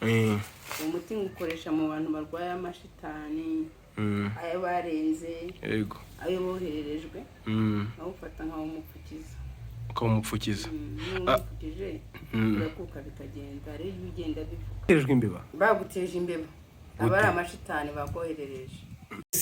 umuti ngukoresha mu bantu barwaye amashitani ayo barenze yego ayo bohererejwe awufata nkaho umupfukiza umupfukiza umupfukije birakuka bikagenda rero bigenda bivuga imbeba baguteje imbeba aba ari amashitani bakoherereje.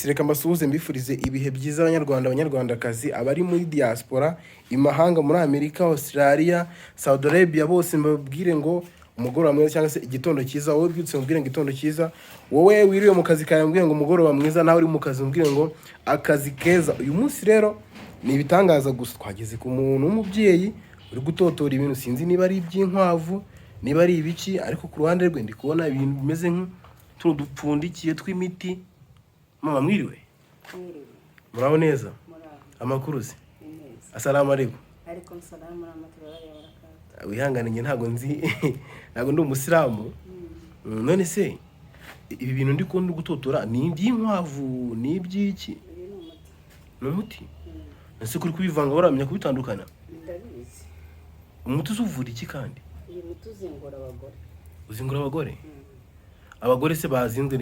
Reka mbasuhuze mbifurize ibihe byiza abanyarwanda abanyarwandakazi abari muri diaspora imahanga muri Amerika, Australia, Saudi Arabia, bose mbabwire ngo umugoroba mwiza cyangwa se igitondo cyiza. Wowe byutse mbwire ngo igitondo cyiza, wowe wiriwe mu kazi kawe mbwire ngo umugoroba mwiza, nawe uri mu kazi mbwire ngo akazi keza. Uyu munsi rero ni ibitangaza gusa, twageze ku muntu w'umubyeyi uri gutotora ibintu, sinzi niba ari iby'inkwavu niba ari ibiki, ariko ku ruhande rwe ndi kubona ibintu bimeze nk'utuntu dupfundikiye tw'imiti. Mama mwiriwe? Muraho neza? Amakuru se? Assalamu alaikum. Alaikum salam wa rahmatullahi wa barakatuh. Wihangane ntago nzi ntago ndi umusilamu. None se ibi bintu ndi kundi gutotora ni iby'inkwavu ni iby'iki? Ni umuti? Nase kuri kubivanga waramenya kubitandukana? Ndabizi. Umuti uzuvura iki kandi? Iyi muti uzingura abagore. Uzingura abagore? Abagore se bazinze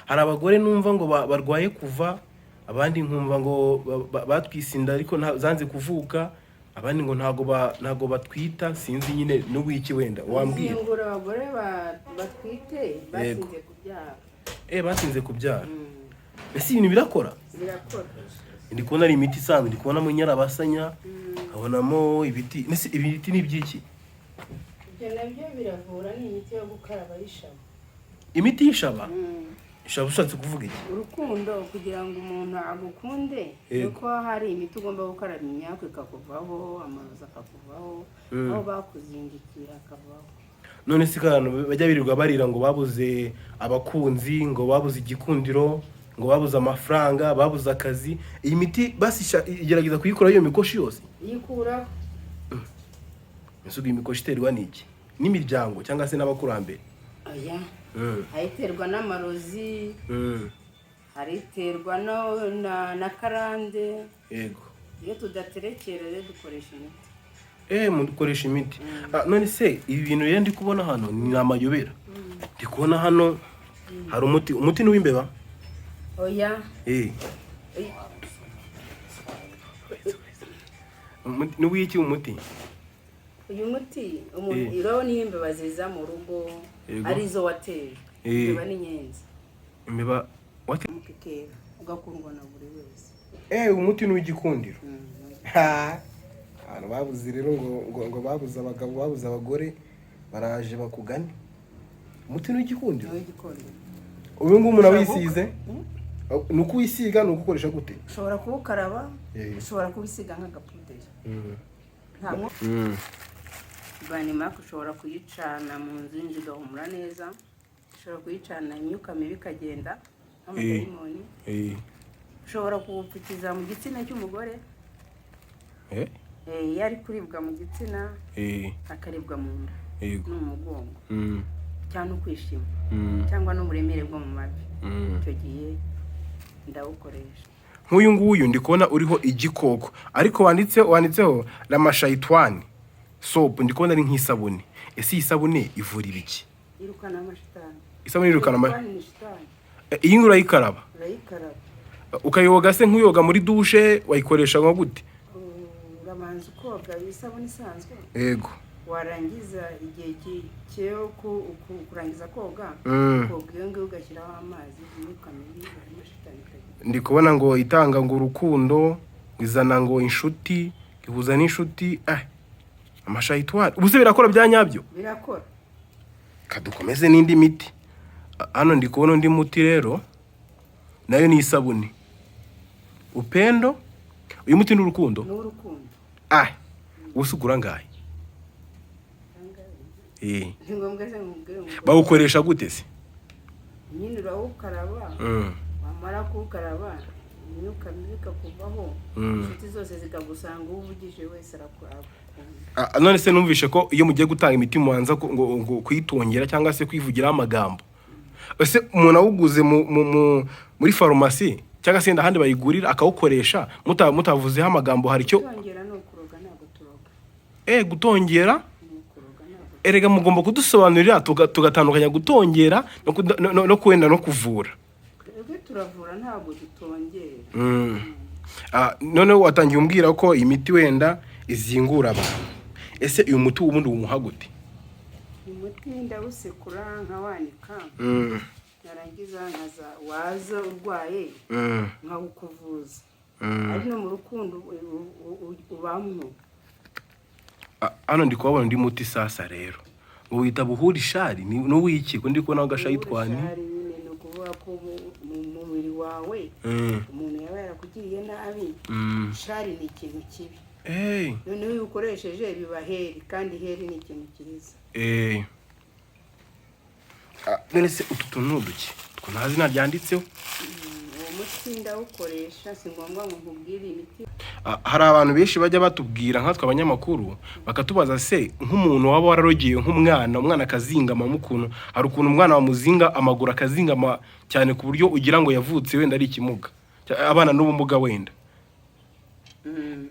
hari abagore numva ngo barwaye kuva, abandi nkumva ngo batwisinda ariko zanze kuvuka, abandi ngo ntago batwita, sinzi nyine n'ubiki wenda wambwiye. Uzingura abagore batwite basinze kubyara. Basinze kubyara. Ese ibintu birakora? Birakora. Ndi kubona ari imiti isanzwe, ndi kubona mu nyarabasanya, nkabonamo ibiti. Ese ibiti ni ibyiki? Ibyo nabyo biravura, ni imiti yo gukaraba y'ishaba. Imiti y'ishaba? Ishaba ushatse kuvuga iki? Urukundo kugira ngo umuntu agukunde, nuko hari imiti ugomba gukaraba imyaka ikakuvaho, amarozi akakuvaho, aho bakuzingikira akavaho. None se kandi bajya birirwa barira ngo babuze abakunzi, ngo babuze igikundiro, ngo babuze amafaranga, babuze akazi. Iyi miti basi igerageza kuyikora iyo mikoshi yose? Yikuraho. Isugi imikoshi iterwa n'iki? N'imiryango cyangwa se n'abakurambere? Oya. Hayiterwa n'amarozi, hariterwa na karande. Yego. Iyo tudaterekereye dukoresha imiti. Mudukoresha imiti. None se ibi bintu rero ndi kubona hano ni amayobera. Ndi kubona hano hari umuti n'uw'imbeba? Oya. N'uwiki umuti? Uyu muti iro ni imbeba ziza mu rugo arizo wateje. Imbeba ni nyenzi. Imbeba wate mukikera ugakundwa na buri wese. Umuti n'w'igikundiro. Abantu babuze rero ngo babuze abagabo babuze abagore baraje bakugane. Umuti n'w'igikundiro. Ubu ngubu umuntu awisize? Nuko wisiga nuko ukoresha gute? Ushobora kuwukaraba, ushobora kubisiga nk'agapuderi. Ntamwo banimaka ushobora kuyicana mu nzu y'inzu igahumura neza, ushobora kuyicana imyuka mibi ikagenda nk'amadayimoni. Ushobora kuwupfukiza mu gitsina cy'umugore, iyo ari kuribwa mu gitsina, akaribwa mu nda no mu mugongo, cyangwa kwishima, cyangwa n'uburemere bwo mu mavi, icyo gihe ndawukoresha. Nk'uyu nguyu ndi kubona uriho igikoko, ariko wanditseho Ramashayitwani soap, ndi kubona ari nk'isabune. Ese iyi sabune ivura ibiki? Irukana amashitani. Isabune irukana amashitani. Iyi ngura yikaraba? Urayikaraba. Ukayoga se nk'uyoga muri douche wayikoresha nko gute? Uramanza koga isabune isanzwe. Yego. Warangiza igihe cyo kurangiza koga, koga iyo ngiyo ugashyiraho amazi n'ukamenya amashitani. Ndi kubona ngo itanga ngo urukundo, izana ngo inshuti, ihuza n'inshuti. Amashayitwani ubuse birakora bya nyabyo? Birakora. Kadukomeze n'indi miti. Hano ndi kubona undi muti rero, nayo ni isabune. Upendo. Uyu muti n'urukundo? N'urukundo. Usugura ngahe? Ngombwa se ngubwire ngo bawukoresha gute se? Nyine urawukaraba, wamara kuwukaraba imyuka mibi ikakuvaho, inshuti zose zikagusanga, uvugije wese arakunda. None se numvishe ko iyo mugiye gutanga imiti mubanza ngo kuyitongera cyangwa se kwivugiraho amagambo. Ese umuntu awuguze muri farumasi cyangwa se ndahandi bayigurira akawukoresha mutavuzeho amagambo, hari icyo gutongera no kuroga ntabwo turoga. Gutongera erega mugomba kudusobanurira tugatandukanya gutongera no kwenda no kuvura. Twebwe turavura ntabwo dutongera. Noneho watangiye umbwira ko imiti wenda izingura abantu. Ese uyu muti ubundi umuha gute? Umuti ndawusekura nkawanika. Narangiza nkaza waza urwaye nkawukuvuza. Ari no mu rukundo ubamwo. Hano ndi kubabona ndi muti sasa rero. Wita buhuri shari n'uwiki ko ndi kubona agashayitwani. Shari nyine no kuvuga ko mu mubiri wawe umuntu yaba yarakugiriye nabi. Shari ni ikintu kibi. Noneho iyo ukoresheje biba heri kandi heri ni ikintu cyiza. None se utu tuntu duke two nta zina ryanditseho. Uwo muti ndawukoresha si ngombwa ngo nkubwire imiti. Hari abantu benshi bajya batubwira nkatwe abanyamakuru bakatubaza se nk'umuntu waba wararogeye umwana akazingama mu kuntu hari ukuntu umwana wamuzinga amaguru akazingama cyane ku buryo ugira ngo yavutse wenda ari ikimuga abana n'ubumuga wenda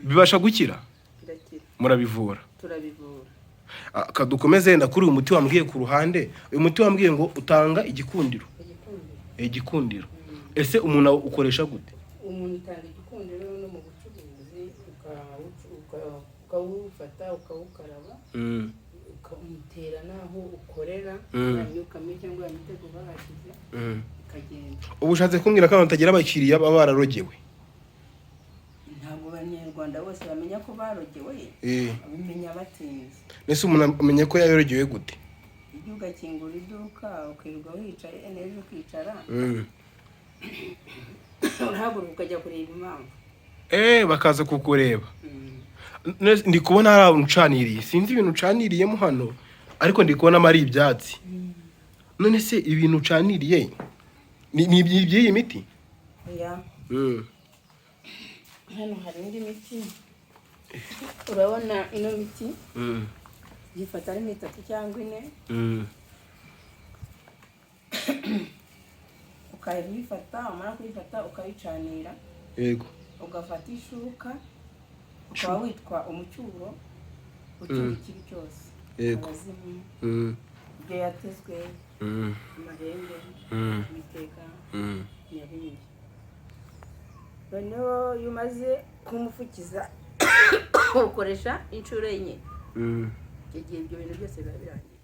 bibasha gukira. Murabivura? Turabivura. Kadukomeze wenda kuri uyu muti wambwiye ku ruhande. Uyu muti wambwiye ngo utanga igikundiro. Igikundiro. Ese umuntu ukoresha gute? Umuntu utanga igikundiro no mu bucuruzi ukawufata ukawukaraba ukamutera naho ukorera imyuka mibi cyangwa imitego bahashyize ikagenda. Ubushatse kumbwira ko batagira abakiriya baba bararogewe? Ntabwo abanyarwanda bose bamenya ko barogewe, abimenya batinze. Nese umuntu amenye ko yarogewe gute? Iyo ugakingura iduka ukirirwa wicaye neza ukicara urahaguruka ukajya kureba impamvu. Bakaza kukureba. Ndi kubona hari abantu ucaniriye, sinzi ibintu ucaniriyemo hano ariko ndi kubona ari ibyatsi. None se ibintu ucaniriye ni iby'iyi miti? Hano hari indi miti. Urabona ino miti yifata ari 3 cyangwa 4. Ukayifata umara kuyifata ukayicanira. Yego. Ugafata ishuka ukaba witwa umucyuro ucyura ikibi cyose. Yego. Ibyo yatezwe amahembe imitega n'ibindi. Noneho iyo umaze kumufukiza ukoresha inshuro enye. Igihe ibyo bintu byose biba birangiye.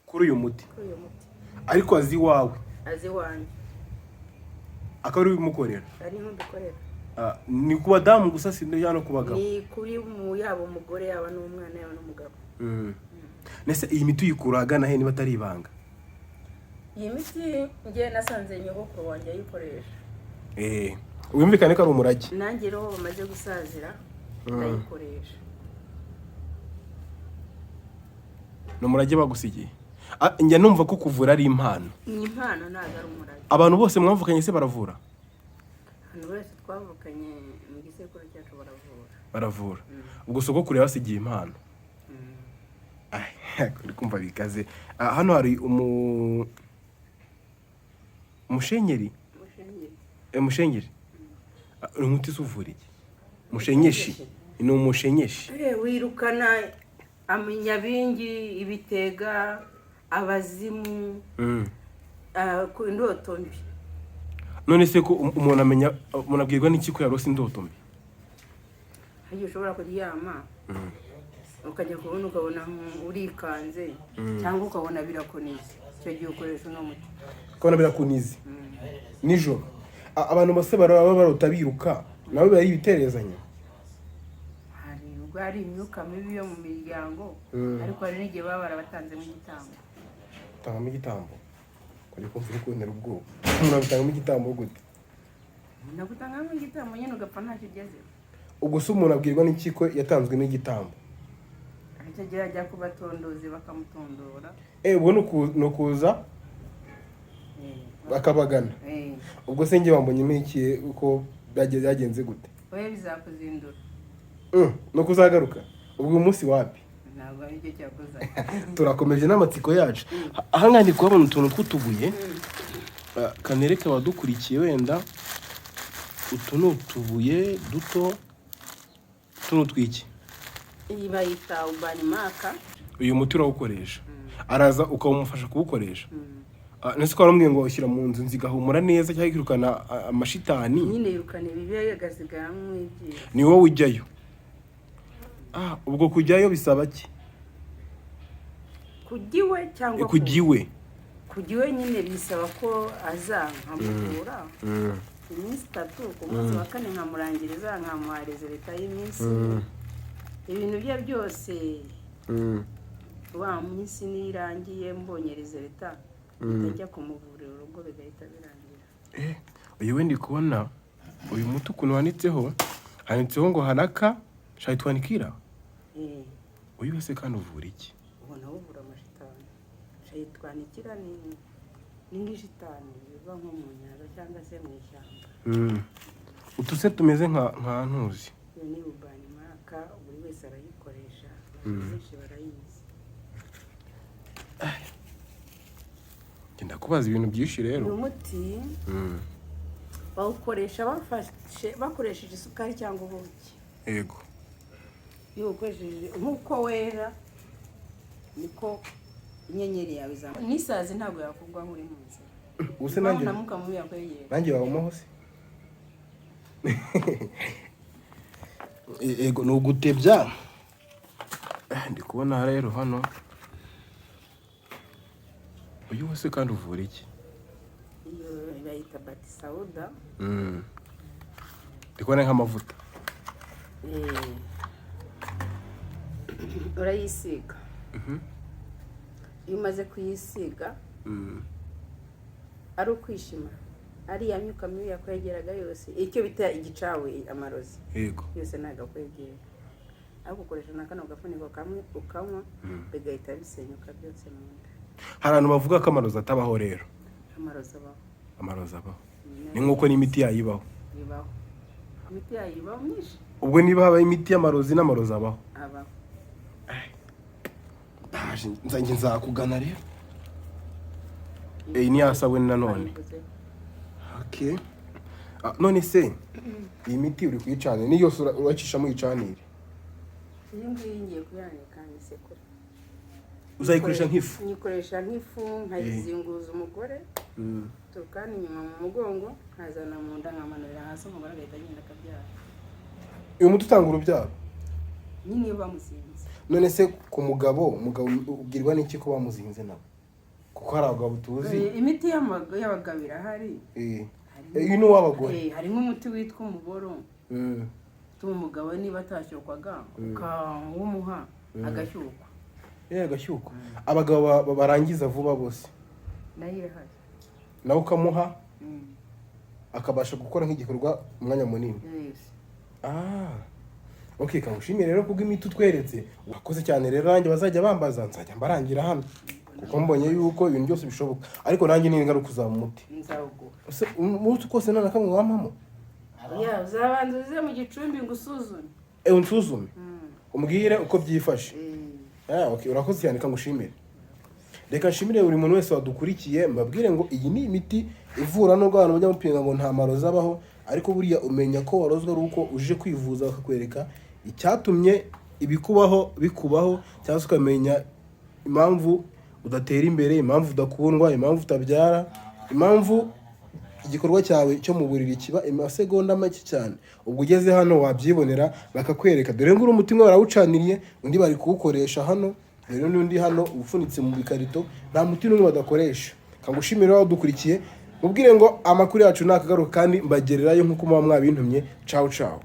Kuri uyu muti? Ariko azi wawe? Azi wanjye. Akaba uri bimukorera? Ari nkubikorera. Ni ku badamu gusa sindi hano ku bagabo? Ni kuri yaba umugore yaba n'umwana yaba n'umugabo. Nese iyi miti uyikuraga na he niba atari ibanga? Iyi miti ngiye nasanze nyogokuru wanjye ayikoresha. Wimvikane ko ari umurage? Nanjye rero bamaze gusazira ndayikoresha. No murage bagusigiye? Njya numva ko kuvura ari impano. Ni impano ntago ari umurage. Abantu bose mwavukanye se baravura? Abantu bose twavukanye mu gisekuru cyacu baravura. Baravura. Ubwo soko kure basigiye impano. Kuri kumva bikaze. Hano hari umushengeri. Umushengeri. Umuti suvura iki? Mushenyeshi. Ni umushenyeshi. Wirukana amanyabingi, ibitega, abazimu, ku indoto mbi. None se ko umuntu amenya umuntu abwirwa n'iki ko yarose indoto mbi? Hagiye ushobora kuryama ukajya kubona ukabona urikanze cyangwa ukabona birakunize. Icyo gihe ukoresha uno muti. Ukabona birakunize? Nijoro. Abantu bose baraba barota biruka nawe bari ibiterezanya? Hari imyuka mibi yo mu miryango ariko hari n'igihe baba barabatanze mu gitambo. Tangamo igitambo? Kuri kumva ukundera ubwoba. Umuntu abitangamo igitambo gute? Nagutangamo igitambo nyine ugapfa ntacyo ugezeho. Ubwo se umuntu abwirwa n'iki ko yatanzwe n'igitambo? Icyo gihe ajya kubatondozi bakamutondora. Ubwo no kuza bakabagana. Ubwo se nge bambonyemo iki uko byagenze gute? Oya bizakuzindura. No kuzagaruka? Ubwo umunsi wapi? Ntabwo ari cyo cyakoze. Turakomeje n'amatsiko yacu. Aha ngaha ndi kubona utuntu tw'utubuye. Kanereke wadukurikiye wenda. Utu ni utubuye duto. Tuno twiki? Iyi bayita ubanimaka. uyu muti urawukoresha araza ukawumufasha kuwukoresha nese ko waramubwiye ngo ushyira mu nzu zigahumura neza cyangwa ikirukana amashitani nyine yirukana ibibi agasigaramo ibyiza ni wowe ujyayo ubwo kujyayo bisaba ki kugiwe cyangwa kugiwe nyine bisaba ko azankamuvura iminsi 3 ku munsi wa 4 nkamurangiriza nkamuhareza leta y'iminsi ibintu bye byose wa minsi nirangiye mbonyereza leta itajya kumuvurira urugo bigahita birangira uyu wendi kubona uyu muti ukuntu handitseho ngo haraka shayitwanikira uyu wese kandi uvura iki ubona uvura amashitani shayitwanikira ni nk'ishitani biva nko mu nyanja cyangwa se mu ishyamba utuse tumeze nka ntuzi iyo ni ubani maka buri wese arayikoresha benshi barayizi ngenda kubaza ibintu byinshi rero uyu muti bawukoresha bakoresheje isukari cyangwa ubuki yego iyo ukoresheje nk'uko wera niko inyenyeri yawe izamura n'isazi ntabwo yakugwa muri mu nzira use nanjye namuka mubi yakwegera nanjye wabaho se yego nugutebya ndi kubona rero hano uyu wese kandi uvura iki iyo bayita batisauda ndi kubona nk'amavuta urayisiga iyo umaze kuyisiga ari ukwishima ariya myuka mibi yakwegeraga yose icyo bita igicawe amarozi yego yose nagakwegera ariko ukoresha na kano gafuniko kamwe ukanywa bigahita bisenyuka byose mu nda hari abantu bavuga ko amarozi atabaho rero amarozi abaho ni nk'uko n'imiti yayibaho imiti yayibaho myinshi ubwo niba habaho imiti y'amarozi n'amarozi abaho nzajya nzakugana rero iyi ni ya sabune nanone none se iyi miti uri kuyicanira ni yose uracishamo uyicanire iyi ngiyi ngiye kuyanika n'isekuru uzayikoresha nk'ifu nyikoresha nk'ifu nkayizinguza umugore tukana inyuma mu mugongo nkazana mu nda nkamanurira hasi umugore agahita agenda akabyara uyu muti utanga urubyaro nyine iyo bamuzinze none se ku umugabo ubwirwa n'iki ko bamuzinze nabo kuko hari abagabo tuzi imiti y'abagabo irahari iyi ni uw'abagore hari nk'umuti witwa umuboro utuma umugabo niba atashyukwaga ukawumuha agashyukwa agashyukwa abagabo barangiza vuba bose nayo irahari nawe ukamuha akabasha gukora nk'igikorwa umwanya munini okay kamushimire rero kubw'imiti utweretse wakoze cyane rero nanjye bazajya bambaza nzajya mbarangira hano kuko mbonye yuko ibintu byose bishoboka ariko nanjye ni ingaruka uzaba umuti nzawugura umuti kose nana kamwe wampamo uzabanza uze mu gicumbi ngo usuzume unsuzume umbwire uko byifashe okay urakoze cyane kamushimire reka nshimire buri muntu wese wadukurikiye mbabwire ngo iyi ni imiti ivura no abantu bajya mupinga ngo nta marozi abaho ariko buriya umenya ko warozwe ari uko uje kwivuza bakakwereka icyatumye bikubaho cyangwa se ukamenya impamvu udatera imbere, impamvu udakundwa, impamvu utabyara, impamvu igikorwa cyawe cyo mu buriri kiba amasegonda make cyane. Ubwo ugeze hano wabyibonera bakakwereka, dore ngo umutima warawucaniriye undi bari kuwukoresha hano, rero n'undi hano ufunitse mu bikarito, nta muti n'umwe badakoresha. Kangushimira wadukurikiye, mubwire ngo amakuru yacu nakagaruka kandi mbagererayo nkuko muba mwabintumye. Ciao ciao.